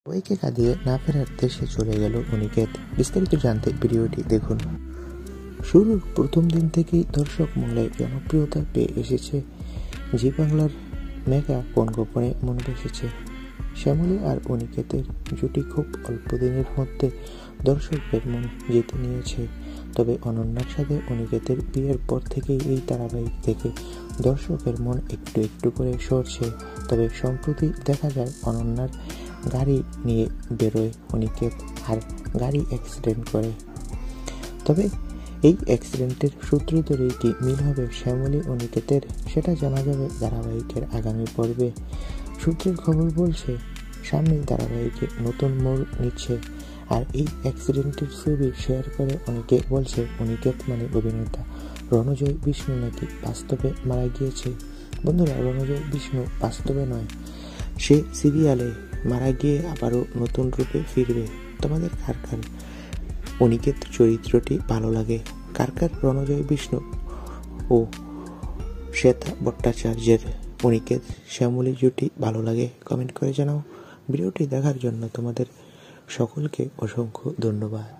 সবাইকে কাঁদিয়ে না ফেরার দেশে চলে গেল অনিকেত। বিস্তারিত জানতে ভিডিওটি দেখুন। শুরুর প্রথম দিন থেকেই দর্শক মহলে জনপ্রিয়তা পেয়ে এসেছে জি বাংলার মেগা কোন গোপনে মন বসেছে। শ্যামলী আর অনিকেতের জুটি খুব অল্প দিনের মধ্যে দর্শকদের মন জিতে নিয়েছে। তবে অনন্যার সাথে অনিকেতের বিয়ের পর থেকেই এই ধারাবাহিক থেকে দর্শকের মন একটু একটু করে সরছে। তবে সম্প্রতি দেখা যায় অনন্যার গাড়ি নিয়ে বেরোয় অনিকেত আর গাড়ি অ্যাক্সিডেন্ট করে। তবে এই অ্যাক্সিডেন্টের সূত্র ধরেই কি মিল হবে শ্যামলী অনিকেতের, সেটা জানা যাবে ধারাবাহিকের আগামী পর্বে। সূত্রের খবর বলছে সামনেই ধারাবাহিকে নতুন মোড় নিচ্ছে। আর এই অ্যাক্সিডেন্টের ছবি শেয়ার করে অনেকে বলছে অনিকেত মানে অভিনেতা রণজয় বিষ্ণু নাকি বাস্তবে মারা গিয়েছে। বন্ধুরা, রণজয় বিষ্ণু বাস্তবে নয়, সে সিরিয়ালে মারা গিয়ে আবারও নতুন রূপে ফিরবে। তোমাদের কার কার অনিকেত চরিত্রটি ভালো লাগে? কার কার রণজয় বিষ্ণু ও শ্বেতা ভট্টাচার্যের অনিকেত শ্যামলী জুটি ভালো লাগে? কমেন্ট করে জানাও। ভিডিওটি দেখার জন্য তোমাদের সকলকে অসংখ্য ধন্যবাদ।